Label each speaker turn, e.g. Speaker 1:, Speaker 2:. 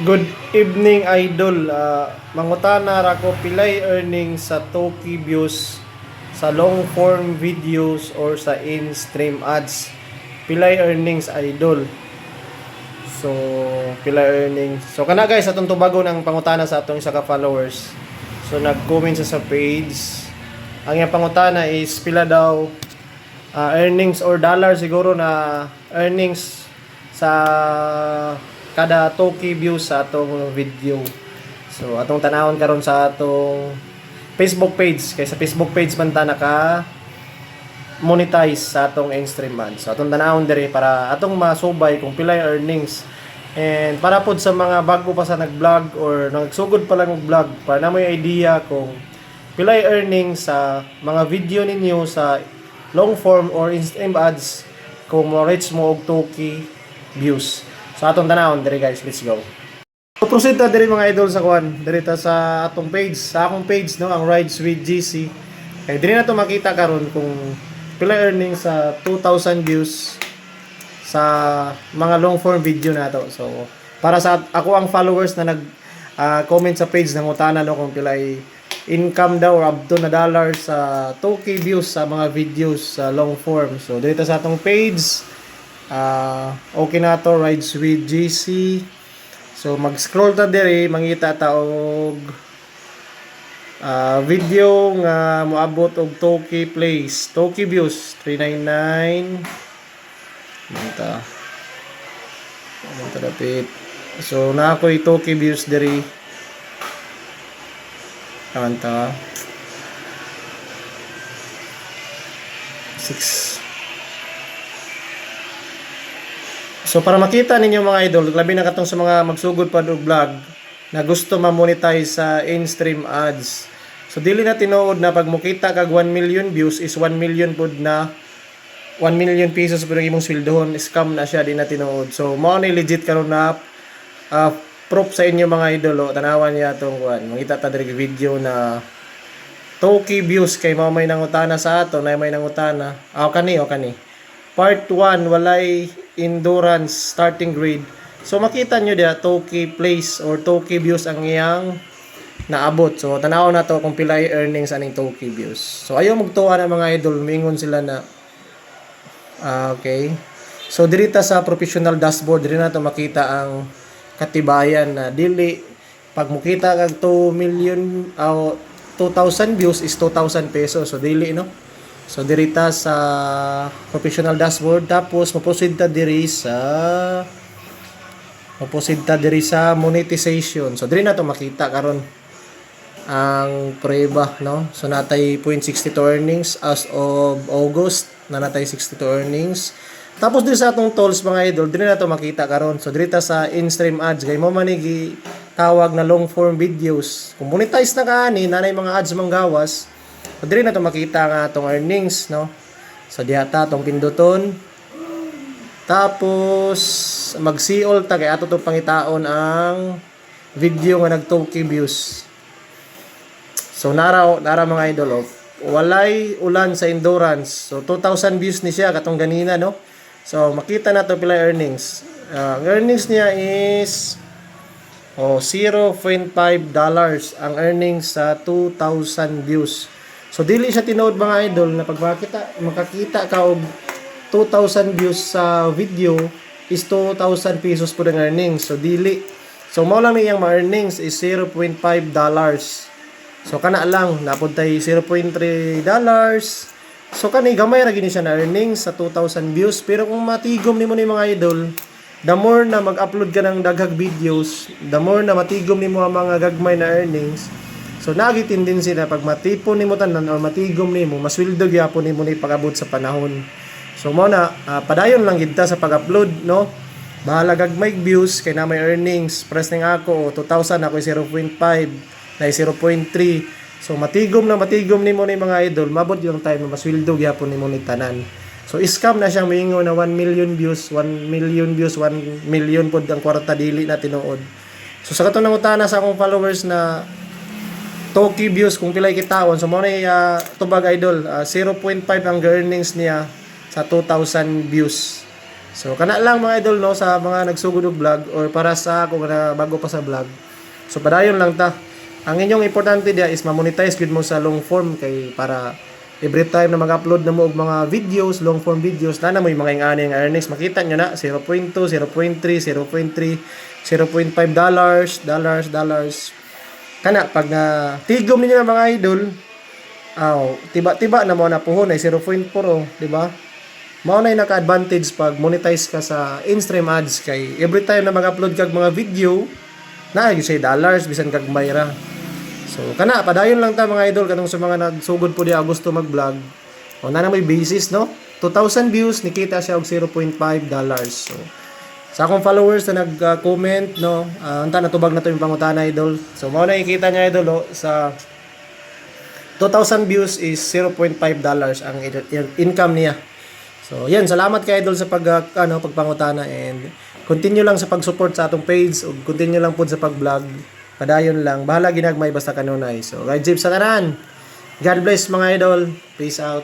Speaker 1: Good evening, idol. Mangutana ra ko pilay earnings sa Toki views sa long form videos or sa in-stream ads. Pilay earnings, idol. So, pilay earnings. So, kana guys, atong tubago ng pangutana sa atong isa ka followers. So, nag-comment sa page. Ang iyang pangutana is pila daw earnings or dollar siguro na earnings sa kada Toki views sa atong video. So atong tanawon karon sa atong Facebook page, kay sa Facebook page man ta naka monetize sa atong in-stream ads. So atong tanawon diri para atong masubay kung pilay earnings. And para pod sa mga bago pa sa nag-vlog or nagsugod pa lang og-vlog, para na may idea kung pilay earnings sa mga video ninyo sa long form or in-stream ads kung mo reach mo og Toki views. So atong tanawon diri guys, let's go. So proceed ta diri mga idol sa kwan, diri ta sa atong page, sa akong page no, ang Rides with GC. Kay diri na to makita karon kung pila earnings sa 2,000 views sa mga long form video na to. So para sa ako ang followers na nag comment sa page nang utana no kung pila income daw or up to na dollars sa 2K views sa mga videos sa long form. So diri ta sa atong page. Okay na to, Rides with GC. So mag-scroll ta diri, mangita ta og video nga moabot og Toki plays, Toki views 399. Manta. Manta dapit. So na ako'y Toki views diri. Manta. 6. So para makita ninyo mga idol, labi na katong sa mga magsugod pa og vlog na gusto ma-monetize sa in-stream ads. So dili na tinuod na pag mukita kag 1 million views is 1 million pod na 1 million pesos pud imong sweldohon, scam na siya, di na tinuod. So mao ni legit karon na proof sa inyo mga idol. Tanawan niya tong kuan. Makita ta diri video na Toki views kay mao may nangutana sa ato, na may nangutana. Kani. Part 1, walay endurance starting grade. So makita nyo dia Toki plays or Toki views ang iyang naabot. So tanaw na to kung pila earnings aning Toki views. So ayaw magtuwa na mga idol, mingon sila na okay. So dirita sa professional dashboard, diri na to makita ang katibayan na dili pag mukita kag 2 million 2,000 views is 2,000 pesos. So dili no. So dirita sa professional dashboard, tapos maproceed ta diri sa monetization. So diri na to makita karon ang prueba no. So natay 0.62 earnings as of August, na natay 62 earnings. Tapos diri sa atong tools mga idol, diri na to makita karon. So diri ta sa in-stream ads, kay mo manigi tawag na long form videos. Kung monetize na kaani, nanay mga ads manggawas. So diri na to makita nga atong earnings no. So diha ta tong pinduton. Tapos mag-see all ta kay ato to pangitaon ang video nga nag-Toki views. So nara mga idol walay ulan sa endurance. So 2,000 views ni siya katong ganina no. So makita na to pila earnings. Ang earnings niya is $0.5 ang earnings sa 2,000 views. So dili siya tinuod mga idol na pag makakita ka og 2,000 views sa video is 2,000 pesos po ang earnings. So dili. So mao lang niyang ma-earnings is $0.5. So kana lang napuntay $0.3. So kani gamay ra gini siya na earnings sa 2,000 views, pero kung matigom nimo ni mga idol, the more na mag-upload ka ng daghang videos, the more na matigom nimo ang mga gagmay na earnings. So nagitin din sila pag matipon nimo tanan or matigom nimo, masweldo gyapon nimo ni pag-abot sa panahon. So mo na padayon lang gid ta sa pag-upload no. Bahala gagmay views kay na may earnings. Press ning ako 2,000 ako 0.5 na 0.3. So matigom nimo ni mga idol, mabot yung time na masweldo gyapon nimo ni tanan. So scam na siyang miingon na 1 million views, 1 million pod ang kwarta, dili na tinuod. So sa katong nangutana sa akong followers na Toki views kung pilay kitawon, so mo na tubag idol, 0.5 ang earnings niya sa 2,000 views. So kana lang mga idol no sa mga nagsugod og vlog or para sa ako na bago pa sa vlog. So padayon lang ta. Ang inyong importante dia is ma-monetize gid mo sa long form kay para every time na mag-upload na mo og mga videos, long form videos, na mo yung mga ingani nga earnings makita nyo na 0.2, 0.3, 0.3, 0.5 dollars. Kana pag na tigom ninyo na mga idol, tiba-tiba na mo na puhon ay 0.4 oh, di ba? Mao na yung naka-advantage pag monetize ka sa in-stream ads kay every time na mag-upload kag mga video na you say dollars bisan kag mayra. So kana padayon lang ta mga idol kanang sa mga nagsugod po di gusto mag-vlog. O na may basis no. 2,000 views nikita siya og 0.5 dollars. So sa akong followers na nag-comment no, anta natubag na to yung pangutana idol. So mao na ikita niya idol sa 2,000 views is 0.5 dollars ang income niya. So, yan, salamat kay idol sa pagpangutana and continue lang sa pag-support sa atong page o continue lang po sa pag-vlog. Padayon lang, bahala ginagmay basta kanunay. So, ride safe sa tanan. God bless mga idol. Peace out.